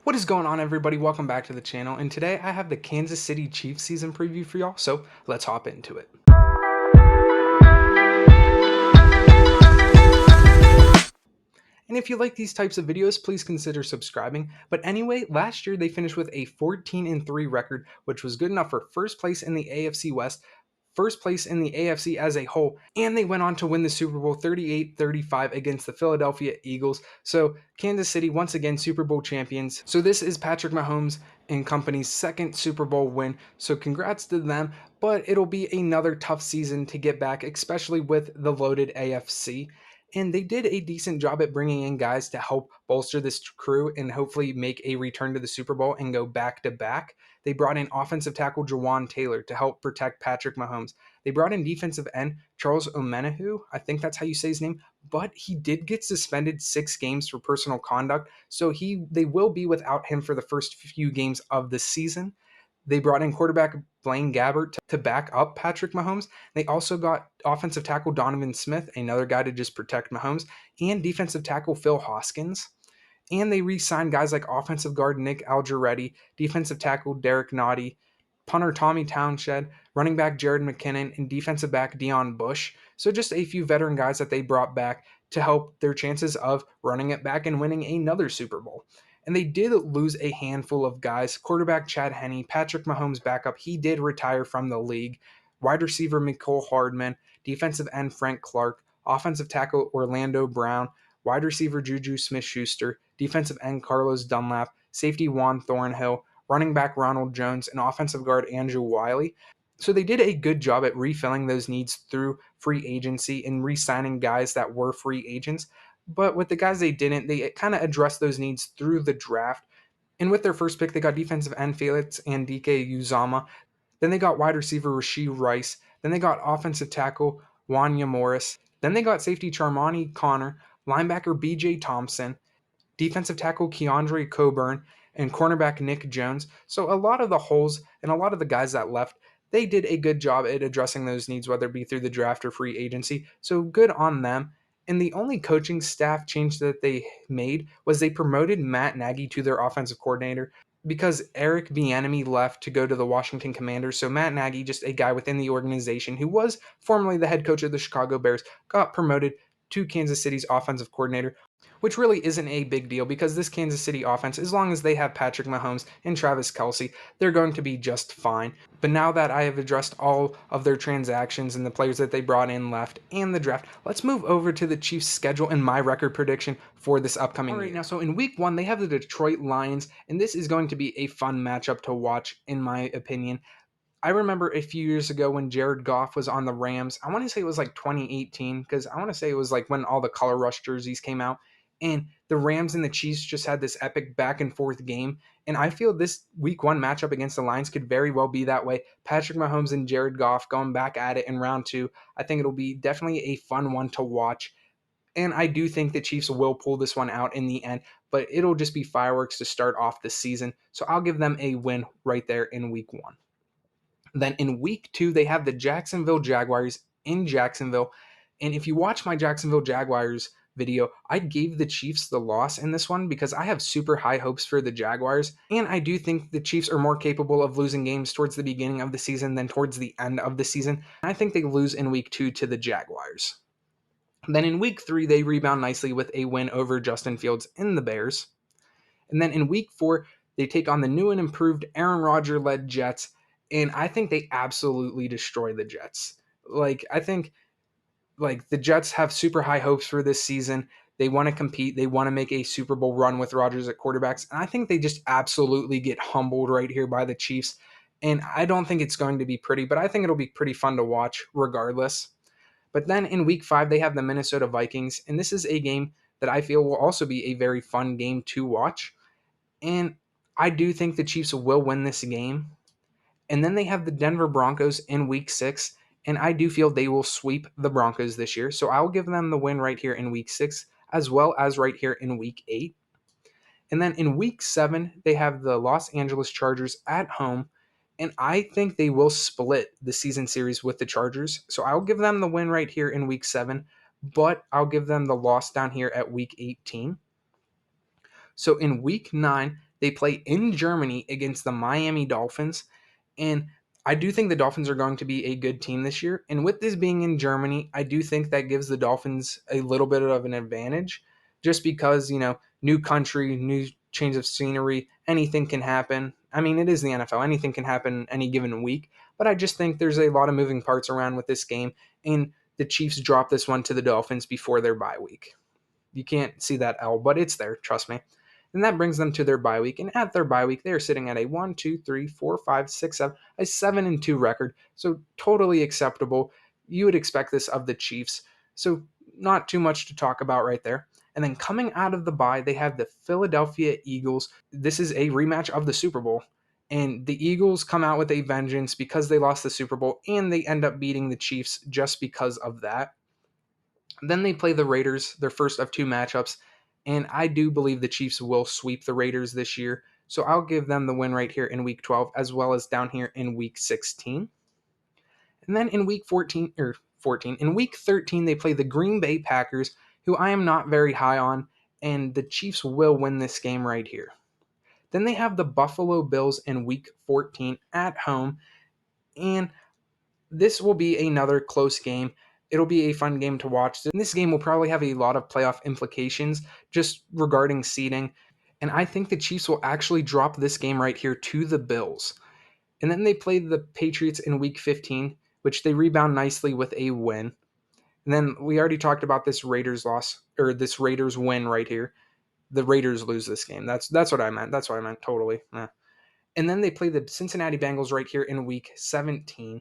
What is going on, everybody? Welcome back to the channel, and today I have the Kansas City Chiefs season preview for y'all, so let's hop into it. And if you like these types of videos, please consider subscribing. But anyway, last year they finished with a 14-3 record, which was good enough for first place in the AFC West, first place in the AFC as a whole, and they went on to win the Super Bowl 38-35 against the Philadelphia Eagles. So Kansas City, once again, Super Bowl champions. So this is Patrick Mahomes and company's second Super Bowl win. So congrats to them, but it'll be another tough season to get back, especially with the loaded AFC. And they did a decent job at bringing in guys to help bolster this crew and hopefully make a return to the Super Bowl and go back to back. They brought in offensive tackle Jawan Taylor to help protect Patrick Mahomes. They brought in defensive end Charles Omenihu, I think that's how you say his name, but he did get suspended 6 games for personal conduct, so they will be without him for the first few games of the season. They brought in quarterback Blaine Gabbert to back up Patrick Mahomes. They also got offensive tackle Donovan Smith, another guy to just protect Mahomes, and defensive tackle Phil Hoskins. And they re-signed guys like offensive guard Nick Algeretti, defensive tackle Derek Nottie, punter Tommy Townshed, running back Jared McKinnon, and defensive back Deion Bush. So just a few veteran guys that they brought back to help their chances of running it back and winning another Super Bowl. And they did lose a handful of guys. Quarterback Chad Henne, Patrick Mahomes backup, he did retire from the league. Wide receiver Mecole Hardman, defensive end Frank Clark, offensive tackle Orlando Brown, wide receiver Juju Smith-Schuster, defensive end Carlos Dunlap, safety Juan Thornhill, running back Ronald Jones, and offensive guard Andrew Wiley. So they did a good job at refilling those needs through free agency and re-signing guys that were free agents. But with the guys they didn't, they kind of addressed those needs through the draft. And with their first pick, they got defensive end Felix and DK Uzama. Then they got wide receiver Rashee Rice. Then they got offensive tackle Wanya Morris. Then they got safety Charmani Connor, linebacker BJ Thompson, defensive tackle Keandre Coburn, and cornerback Nick Jones. So a lot of the holes and a lot of the guys that left, they did a good job at addressing those needs, whether it be through the draft or free agency. So good on them. And the only coaching staff change that they made was they promoted Matt Nagy to their offensive coordinator because Eric Bieniemy left to go to the Washington Commanders. So Matt Nagy, just a guy within the organization who was formerly the head coach of the Chicago Bears, got promoted to Kansas City's offensive coordinator, which really isn't a big deal because this Kansas City offense, as long as they have Patrick Mahomes and Travis Kelce, they're going to be just fine. But now that I have addressed all of their transactions and the players that they brought in left and the draft, let's move over to the Chiefs' schedule and my record prediction for this upcoming year. Now, so in week 1, they have the Detroit Lions, and this is going to be a fun matchup to watch, in my opinion. I remember a few years ago when Jared Goff was on the Rams. I want to say it was like 2018 because I want to say it was like when all the color rush jerseys came out. And the Rams and the Chiefs just had this epic back and forth game. And I feel this week 1 matchup against the Lions could very well be that way. Patrick Mahomes and Jared Goff going back at it in round 2. I think it'll be definitely a fun one to watch. And I do think the Chiefs will pull this one out in the end, but it'll just be fireworks to start off the season. So I'll give them a win right there in week 1. Then in week 2, they have the Jacksonville Jaguars in Jacksonville. And if you watch my Jacksonville Jaguars video, I gave the Chiefs the loss in this one because I have super high hopes for the Jaguars. And I do think the Chiefs are more capable of losing games towards the beginning of the season than towards the end of the season. I think they lose in week 2 to the Jaguars. Then in week 3, they rebound nicely with a win over Justin Fields in the Bears. And then in week 4, they take on the new and improved Aaron Rodgers-led Jets, and I think they absolutely destroy the Jets. I think the Jets have super high hopes for this season. They want to compete. They want to make a Super Bowl run with Rodgers at quarterbacks, and I think they just absolutely get humbled right here by the Chiefs. And I don't think it's going to be pretty, but I think it'll be pretty fun to watch regardless. But then in week 5, they have the Minnesota Vikings, and this is a game that I feel will also be a very fun game to watch. And I do think the Chiefs will win this game. And then they have the Denver Broncos in week 6. And I do feel they will sweep the Broncos this year. So I'll give them the win right here in week 6, as well as right here in week 8. And then in week 7, they have the Los Angeles Chargers at home. And I think they will split the season series with the Chargers. So I'll give them the win right here in week 7, but I'll give them the loss down here at week 18. So in week 9, They play in Germany against the Miami Dolphins. And I do think the Dolphins are going to be a good team this year. And with this being in Germany, I do think that gives the Dolphins a little bit of an advantage just because, new country, new change of scenery, anything can happen. I mean, it is the NFL. Anything can happen any given week. But I just think there's a lot of moving parts around with this game. And the Chiefs drop this one to the Dolphins before their bye week. You can't see that L, but it's there, trust me. And that brings them to their bye week. And at their bye week, they are sitting at a 1, 2, 3, 4, 5, 6, 7, a 7-2 record. So totally acceptable. You would expect this of the Chiefs. So not too much to talk about right there. And then coming out of the bye, they have the Philadelphia Eagles. This is a rematch of the Super Bowl. And the Eagles come out with a vengeance because they lost the Super Bowl, and they end up beating the Chiefs just because of that. Then they play the Raiders, their first of two matchups, and I do believe the Chiefs will sweep the Raiders this year. So I'll give them the win right here in week 12 as well as down here in week 16. And then in week 14, in week 13 they play the Green Bay Packers, who I am not very high on, and the Chiefs will win this game right here. Then they have the Buffalo Bills in week 14 at home, and this will be another close game. It'll be a fun game to watch. And this game will probably have a lot of playoff implications just regarding seeding. And I think the Chiefs will actually drop this game right here to the Bills. And then they play the Patriots in week 15, which they rebound nicely with a win. And then we already talked about this Raiders loss, or this Raiders win right here. The Raiders lose this game. That's what I meant. That's what I meant totally. And then they play the Cincinnati Bengals right here in week 17.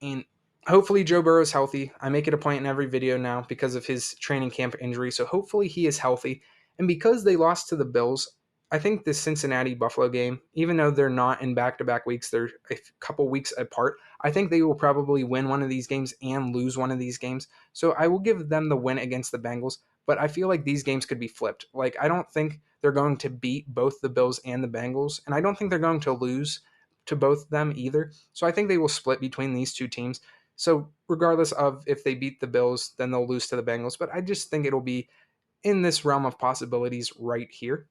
And hopefully Joe Burrow is healthy. I make it a point in every video now because of his training camp injury. So hopefully he is healthy. And because they lost to the Bills, I think this Cincinnati Buffalo game, even though they're not in back-to-back weeks, they're a couple weeks apart, I think they will probably win one of these games and lose one of these games. So I will give them the win against the Bengals, but I feel like these games could be flipped. Like, I don't think they're going to beat both the Bills and the Bengals, and I don't think they're going to lose to both of them either. So I think they will split between these two teams. So regardless of if they beat the Bills, then they'll lose to the Bengals. But I just think it'll be in this realm of possibilities right here.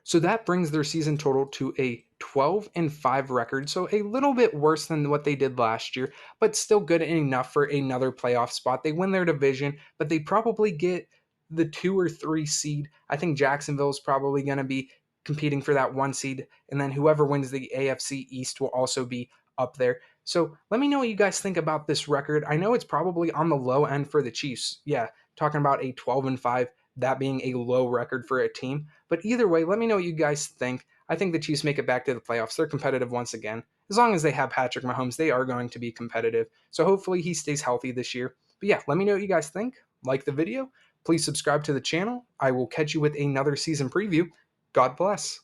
So that brings their season total to a 12-5 record. So a little bit worse than what they did last year, but still good enough for another playoff spot. They win their division, but they probably get the 2 or 3 seed. I think Jacksonville is probably going to be competing for that 1 seed, and then whoever wins the AFC East will also be up there. So let me know what you guys think about this record. I know it's probably on the low end for the Chiefs. Yeah, talking about a 12-5, that being a low record for a team. But either way, let me know what you guys think. I think the Chiefs make it back to the playoffs. They're competitive once again. As long as they have Patrick Mahomes, they are going to be competitive. So hopefully he stays healthy this year. But yeah, let me know what you guys think. Like the video. Please subscribe to the channel. I will catch you with another season preview. God bless.